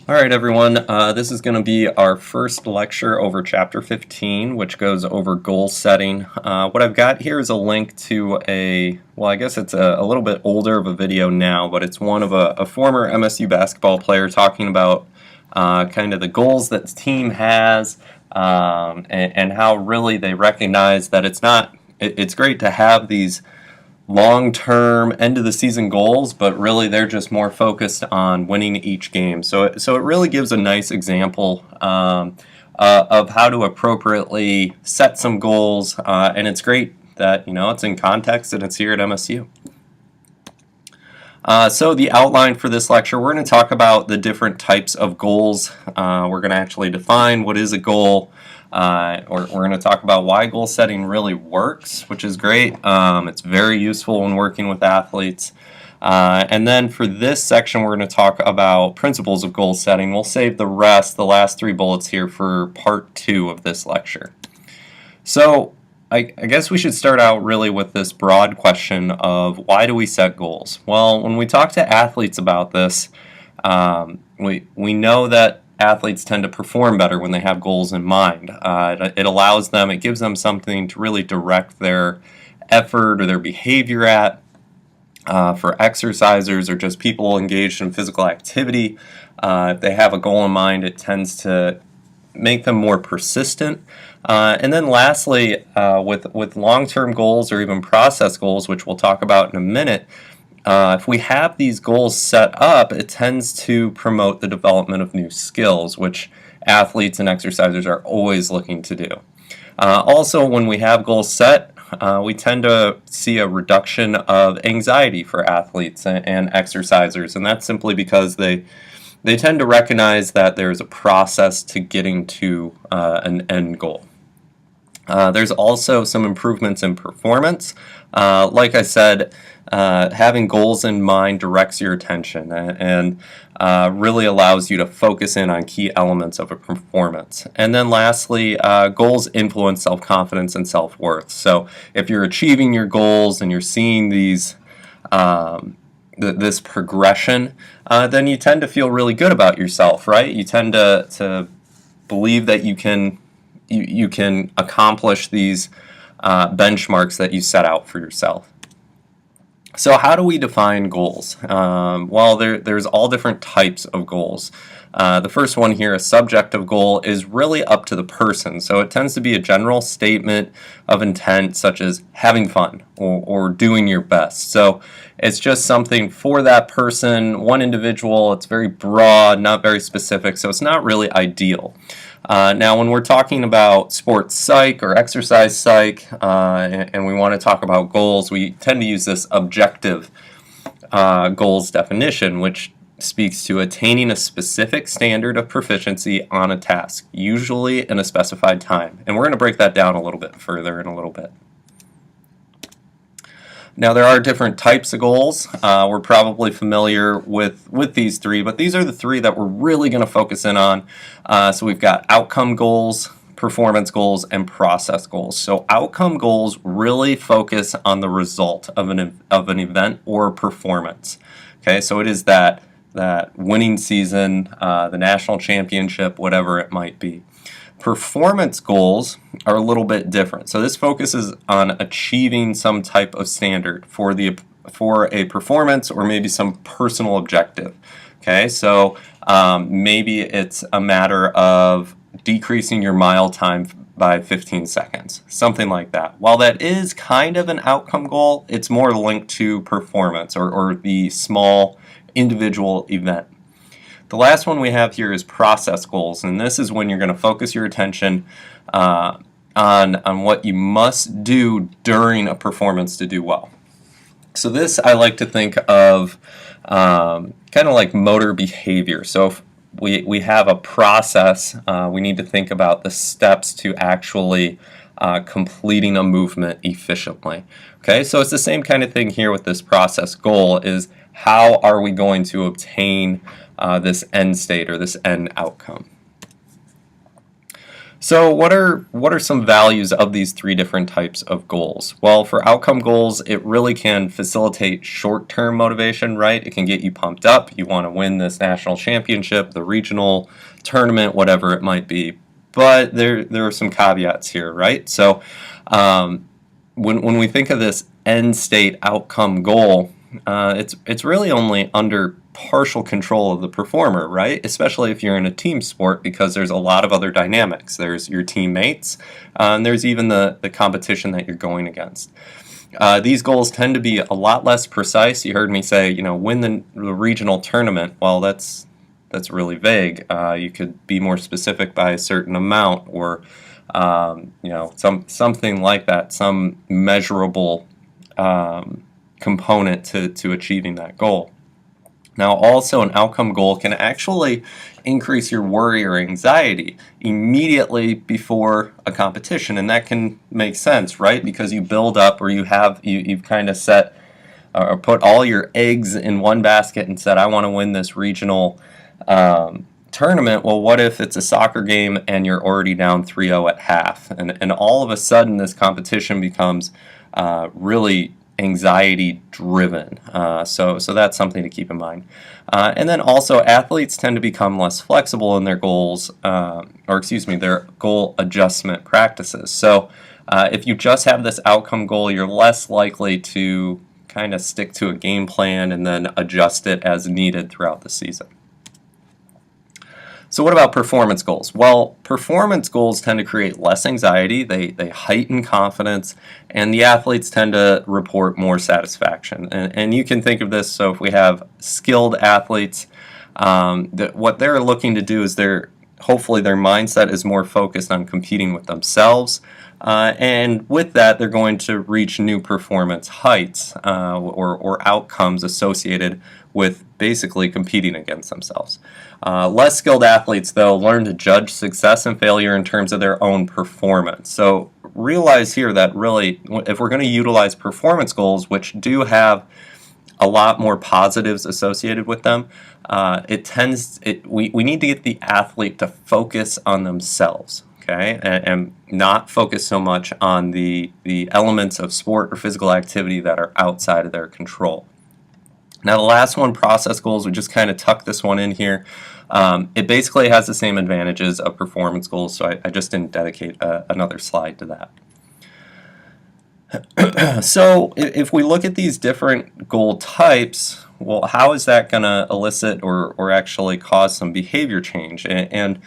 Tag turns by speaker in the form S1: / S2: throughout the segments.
S1: All right, everyone. This is going to be our first lecture over Chapter 15, which goes over goal setting. What I've got here is a link to well, I guess it's a little bit older of a video now, but it's one of a former MSU basketball player talking about kind of the goals that the team has and how really they recognize that it's great to have these long-term end-of-the-season goals, but really they're just more focused on winning each game. So it really gives a nice example of how to appropriately set some goals, and it's great that it's in context and it's here at MSU. So the outline for this lecture, we're going to talk about the different types of goals. We're going to actually define what is a goal. We're going to talk about why goal setting really works, which is great. It's very useful when working with athletes. And then for this section, we're going to talk about principles of goal setting. We'll save the last 3 bullets here, for part 2 of this lecture. So I guess we should start out really with this broad question of why do we set goals? Well, when we talk to athletes about this, we know that athletes tend to perform better when they have goals in mind. It gives them something to really direct their effort or their behavior at. For exercisers or just people engaged in physical activity, if they have a goal in mind, it tends to make them more persistent. And then lastly, with long-term goals or even process goals, which we'll talk about in a minute, if we have these goals set up, it tends to promote the development of new skills, which athletes and exercisers are always looking to do. Also, when we have goals set, we tend to see a reduction of anxiety for athletes and exercisers, and that's simply because they tend to recognize that there's a process to getting to an end goal. There's also some improvements in performance. Like I said, having goals in mind directs your attention and really allows you to focus in on key elements of a performance. And then lastly, goals influence self-confidence and self-worth. So if you're achieving your goals and you're seeing this progression, then you tend to feel really good about yourself, right? You tend to believe that you can accomplish these benchmarks that you set out for yourself. So how do we define goals? Well, there's all different types of goals. The first one here, a subjective goal, is really up to the person. So it tends to be a general statement of intent, such as having fun or doing your best. So it's just something for that person, one individual. It's very broad, not very specific, so it's not really ideal. Now, when we're talking about sports psych or exercise psych, and we want to talk about goals, we tend to use this objective goals definition, which speaks to attaining a specific standard of proficiency on a task, usually in a specified time. And we're going to break that down a little bit further in a little bit. Now, there are different types of goals. We're probably familiar with these 3, but these are the 3 that we're really going to focus in on. So we've got outcome goals, performance goals, and process goals. So outcome goals really focus on the result of an event or performance. Okay, so it is that winning season, the national championship, whatever it might be. Performance goals are a little bit different. So this focuses on achieving some type of standard for a performance or maybe some personal objective. Okay, so maybe it's a matter of decreasing your mile time by 15 seconds, something like that. While that is kind of an outcome goal, it's more linked to performance or the small individual event. The last one we have here is process goals, and this is when you're going to focus your attention on what you must do during a performance to do well. So this I like to think of kind of like motor behavior. So if we have a process, we need to think about the steps to actually completing a movement efficiently. Okay, so it's the same kind of thing here with this process goal, is how are we going to obtain this end state or this end outcome. So what are some values of these three different types of goals? Well, for outcome goals, it really can facilitate short-term motivation, right? It can get you pumped up. You want to win this national championship, the regional tournament, whatever it might be. But there are some caveats here, right? So when we think of this end state outcome goal, it's really only under partial control of the performer, right? Especially if you're in a team sport, because there's a lot of other dynamics. There's your teammates, and there's even the competition that you're going against. These goals tend to be a lot less precise. You heard me say, win the regional tournament. Well, that's really vague. You could be more specific by a certain amount, or something like that, some measurable component to achieving that goal. Now, also, an outcome goal can actually increase your worry or anxiety immediately before a competition, and that can make sense, right? Because you build up, or you've kind of set or put all your eggs in one basket and said, I want to win this regional tournament. Well, what if it's a soccer game and you're already down 3-0 at half, and all of a sudden this competition becomes really anxiety driven. So that's something to keep in mind. And then also, athletes tend to become less flexible in their goals, their goal adjustment practices. So if you just have this outcome goal, you're less likely to kind of stick to a game plan and then adjust it as needed throughout the season. So what about performance goals? Well, performance goals tend to create less anxiety, they heighten confidence, and the athletes tend to report more satisfaction. And you can think of this, so if we have skilled athletes, what they're looking to do is hopefully their mindset is more focused on competing with themselves, and with that they're going to reach new performance heights or outcomes associated with basically competing against themselves. Less skilled athletes, though, learn to judge success and failure in terms of their own performance. So realize here that really, if we're going to utilize performance goals, which do have a lot more positives associated with them, we need to get the athlete to focus on themselves, okay, and not focus so much on the elements of sport or physical activity that are outside of their control. Now the last one, process goals, we just kind of tuck this one in here. It basically has the same advantages of performance goals, so I just didn't dedicate another slide to that. So if we look at these different goal types, well, how is that going to elicit or actually cause some behavior change? And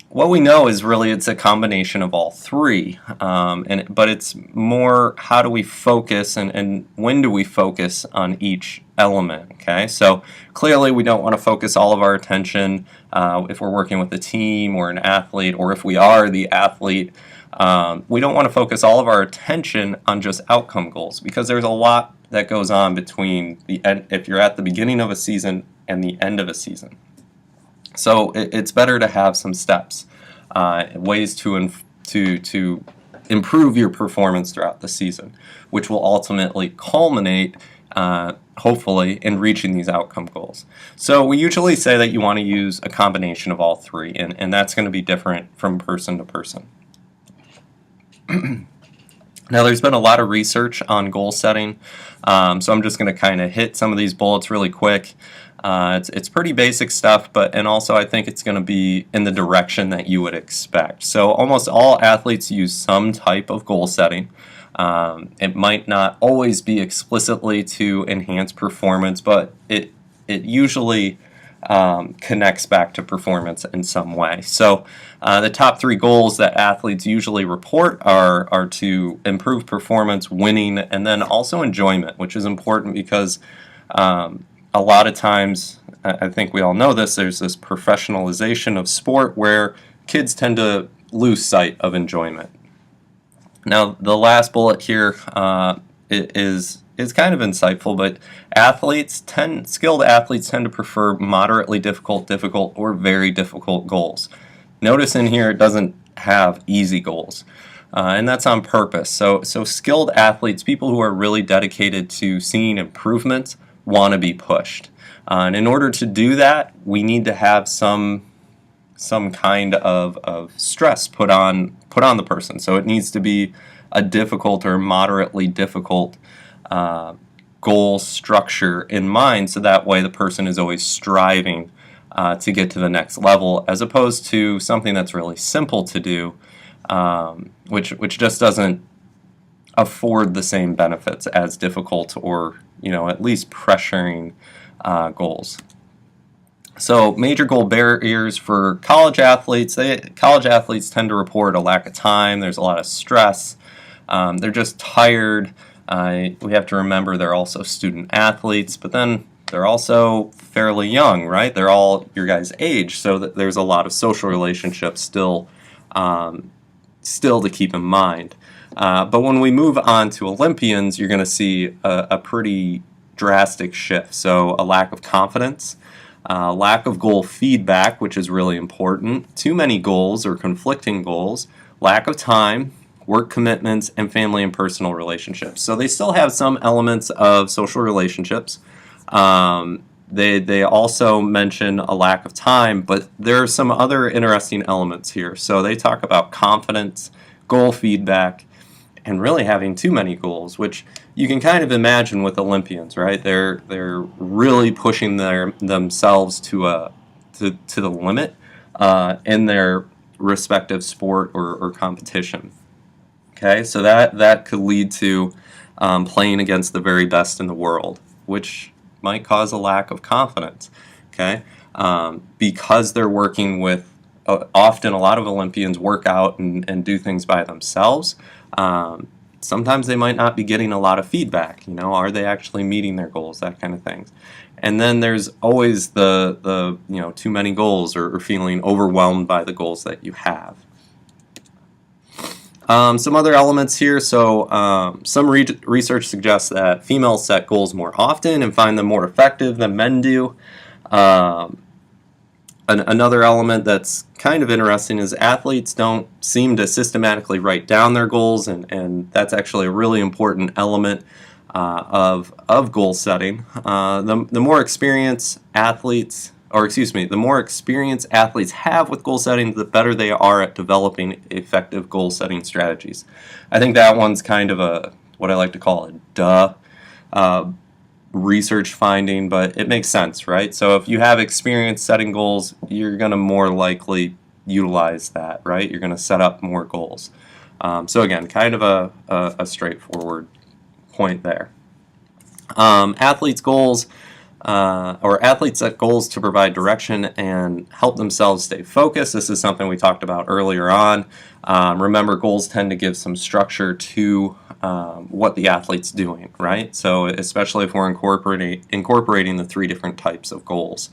S1: what we know is really it's a combination of all three, but it's more how do we focus and when do we focus on each element, okay? So clearly we don't want to focus all of our attention if we're working with a team or an athlete, or if we are the athlete, we don't want to focus all of our attention on just outcome goals, because there's a lot that goes on between if you're at the beginning of a season and the end of a season. So it's better to have some steps, ways to improve your performance throughout the season, which will ultimately culminate, hopefully, in reaching these outcome goals. So we usually say that you want to use a combination of all three, and that's going to be different from person to person. Now, there's been a lot of research on goal setting, so I'm just going to kind of hit some of these bullets really quick. It's pretty basic stuff, and also I think it's going to be in the direction that you would expect. So almost all athletes use some type of goal setting. It might not always be explicitly to enhance performance, but it usually connects back to performance in some way. So the top three goals that athletes usually report are to improve performance, winning, and then also enjoyment, which is important because a lot of times, I think we all know this, there's this professionalization of sport where kids tend to lose sight of enjoyment. Now, the last bullet here is kind of insightful, but skilled athletes tend to prefer moderately difficult, or very difficult goals. Notice in here it doesn't have easy goals, and that's on purpose. So skilled athletes, people who are really dedicated to seeing improvements, want to be pushed. And in order to do that, we need to have some some kind of stress put on the person. So it needs to be a difficult or moderately difficult goal structure in mind, so that way the person is always striving to get to the next level, as opposed to something that's really simple to do, which just doesn't afford the same benefits as difficult or at least pressuring goals. So major goal barriers for college athletes. College athletes tend to report a lack of time. There's a lot of stress. They're just tired. We have to remember they're also student athletes, but then they're also fairly young, right? They're all your guys' age, so that there's a lot of social relationships still to keep in mind. But when we move on to Olympians, you're going to see a pretty drastic shift. So a lack of confidence, lack of goal feedback, which is really important, too many goals or conflicting goals, lack of time, work commitments, and family and personal relationships. So they still have some elements of social relationships. They also mention a lack of time, but there are some other interesting elements here. So they talk about confidence, goal feedback, and really having too many goals, which you can kind of imagine with Olympians, right? They're really pushing themselves to the limit in their respective sport or competition. Okay, so that could lead to playing against the very best in the world, which might cause a lack of confidence. Okay, because they're working with often a lot of Olympians work out and do things by themselves. Sometimes they might not be getting a lot of feedback. Are they actually meeting their goals? That kind of thing. And then there's always the too many goals or feeling overwhelmed by the goals that you have. Some other elements here. So some research suggests that females set goals more often and find them more effective than men do. Another element that's kind of interesting is athletes don't seem to systematically write down their goals, and that's actually a really important element of goal setting. The more experienced athletes, the more experience athletes have with goal setting, the better they are at developing effective goal setting strategies. I think that one's kind of what I like to call a duh research finding, but it makes sense, right? So if you have experience setting goals, you're going to more likely utilize that, right? You're going to set up more goals. So again, kind of a straightforward point there. Athletes' goals. Athletes set goals to provide direction and help themselves stay focused. This is something we talked about earlier on. Remember, goals tend to give some structure to what the athlete's doing, right? So especially if we're incorporating the three different types of goals.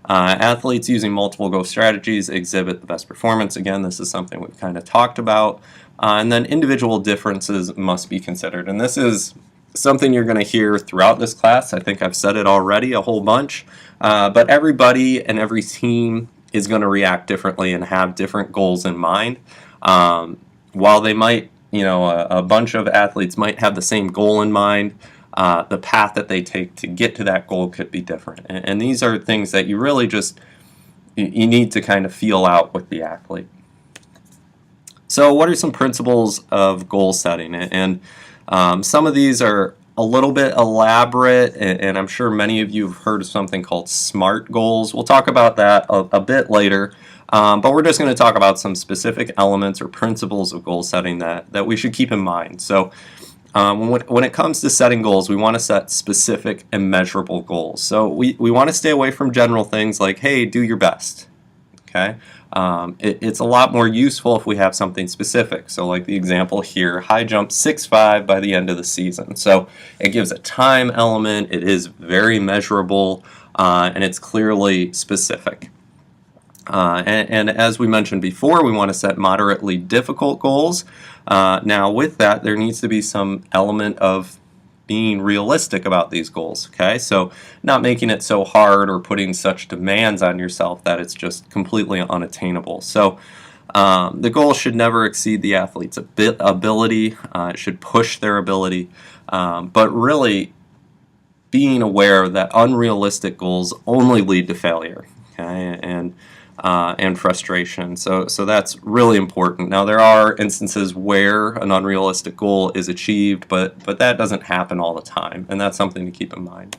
S1: Athletes using multiple goal strategies exhibit the best performance. Again, this is something we've kind of talked about. And then individual differences must be considered. And this is something you're going to hear throughout this class. I think I've said it already a whole bunch. But everybody and every team is going to react differently and have different goals in mind. While they might, a bunch of athletes might have the same goal in mind, the path that they take to get to that goal could be different. And these are things that you really you need to kind of feel out with the athlete. So what are some principles of goal setting? And some of these are a little bit elaborate, and I'm sure many of you have heard of something called SMART goals. We'll talk about that a bit later, but we're just going to talk about some specific elements or principles of goal setting that we should keep in mind. So when it comes to setting goals, we want to set specific and measurable goals. So we want to stay away from general things like, hey, do your best. Okay? It's a lot more useful if we have something specific. So like the example here, high jump 6'5" by the end of the season. So it gives a time element, it is very measurable, and it's clearly specific. And as we mentioned before, we want to set moderately difficult goals. Now with that, there needs to be some element of being realistic about these goals, okay? So not making it so hard or putting such demands on yourself that it's just completely unattainable. So the goal should never exceed the athlete's ability. It should push their ability, but really being aware that unrealistic goals only lead to failure, okay? And and frustration. So that's really important. Now there are instances where an unrealistic goal is achieved, but that doesn't happen all the time, and that's something to keep in mind.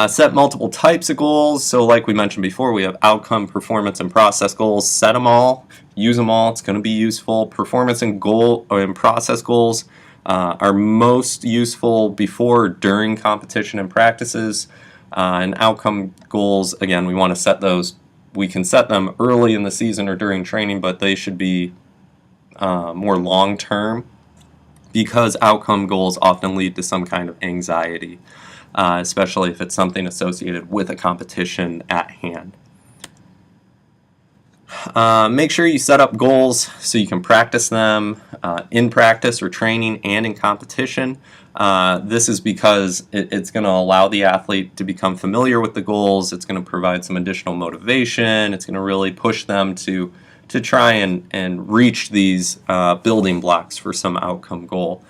S1: Set multiple types of goals. So like we mentioned before, we have outcome, performance, and process goals. Set them all, use them all. It's going to be useful. Performance and process goals are most useful before, during competition and practices. And outcome goals, again, we want to set those. We can set them early in the season or during training, but they should be more long-term, because outcome goals often lead to some kind of anxiety, especially if it's something associated with a competition at hand. Make sure you set up goals so you can practice them in practice or training and in competition. This is because it's going to allow the athlete to become familiar with the goals. It's going to provide some additional motivation. It's going to really push them to try and reach these building blocks for some outcome goal.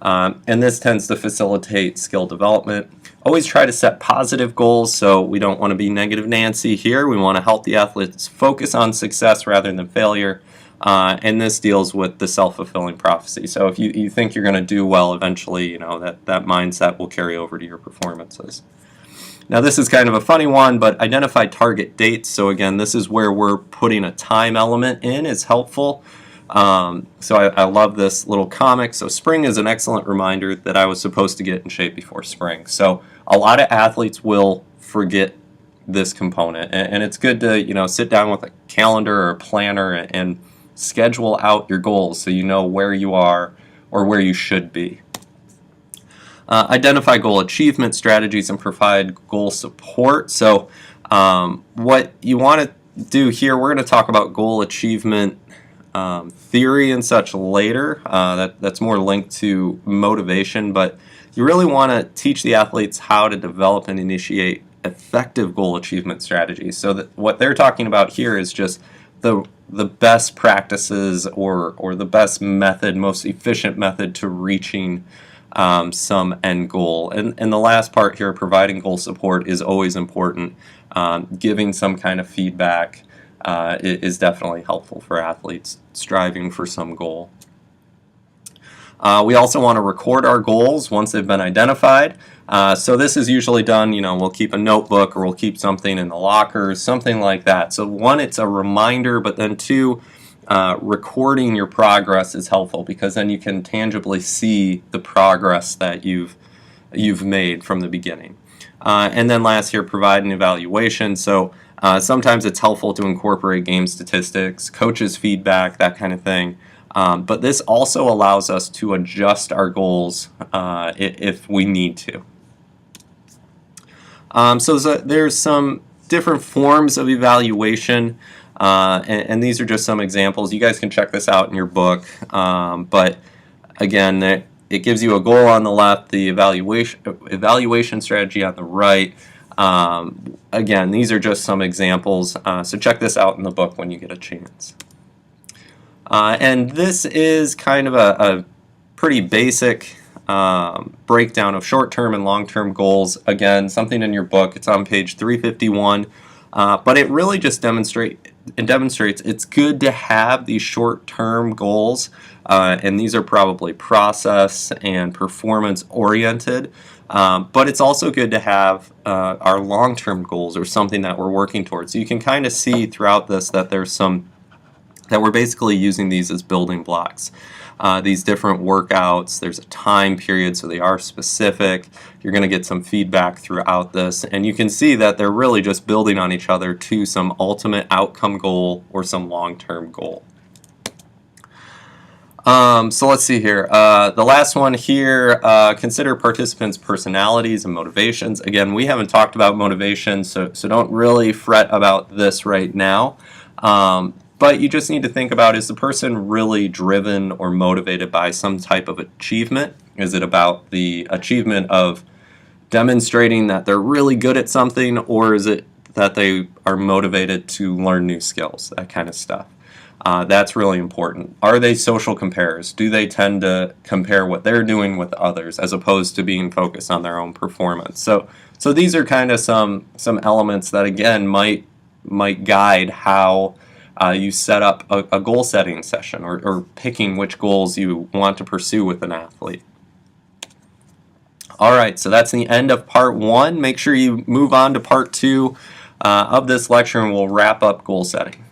S1: And this tends to facilitate skill development. Always try to set positive goals, so we don't want to be negative Nancy here. We want to help the athletes focus on success rather than failure. And this deals with the self-fulfilling prophecy. So if you think you're going to do well eventually, you know, that mindset will carry over to your performances. Now this is kind of a funny one, but identify target dates. So again, this is where we're putting a time element in is helpful. So I love this little comic. So spring is an excellent reminder that I was supposed to get in shape before spring. So a lot of athletes will forget this component, and it's good to, you know, sit down with a calendar or a planner and schedule out your goals so you know where you are or where you should be. Identify goal achievement strategies and provide goal support. So what you want to do here, we're going to talk about goal achievement theory and such later. That's more linked to motivation, but you really want to teach the athletes how to develop and initiate effective goal achievement strategies. So that what they're talking about here is just the best practices or the best method, most efficient method to reaching some end goal. And the last part here, providing goal support, is always important. Giving some kind of feedback is definitely helpful for athletes striving for some goal. We also want to record our goals once they've been identified. So this is usually done, you know, we'll keep a notebook or we'll keep something in the lockers, something like that. So one, it's a reminder, but then two, recording your progress is helpful, because then you can tangibly see the progress that you've made from the beginning. And then last here, provide an evaluation. So sometimes it's helpful to incorporate game statistics, coaches' feedback, that kind of thing. But this also allows us to adjust our goals if we need to. So there's some different forms of evaluation, and these are just some examples. You guys can check this out in your book. But again, it gives you a goal on the left, the evaluation strategy on the right. Again, these are just some examples, so check this out in the book when you get a chance. And this is kind of a pretty basic breakdown of short-term and long-term goals. Again, something in your book. It's on page 351. But it really just demonstrates it's good to have these short-term goals, and these are probably process and performance-oriented. But it's also good to have our long-term goals, or something that we're working towards. So you can kind of see throughout this that that we're basically using these as building blocks. These different workouts, there's a time period, so they are specific. You're going to get some feedback throughout this, and you can see that they're really just building on each other to some ultimate outcome goal or some long-term goal. So let's see here. The last one here, consider participants' personalities and motivations. Again, we haven't talked about motivation, so don't really fret about this right now. But you just need to think about, is the person really driven or motivated by some type of achievement? Is it about the achievement of demonstrating that they're really good at something, or is it that they are motivated to learn new skills, that kind of stuff? That's really important. Are they social comparers? Do they tend to compare what they're doing with others as opposed to being focused on their own performance? So these are kind of some elements that, again, might might guide how you set up a goal setting session, or picking which goals you want to pursue with an athlete. Alright, so that's the end of part 1. Make sure you move on to part 2 of this lecture and we'll wrap up goal setting.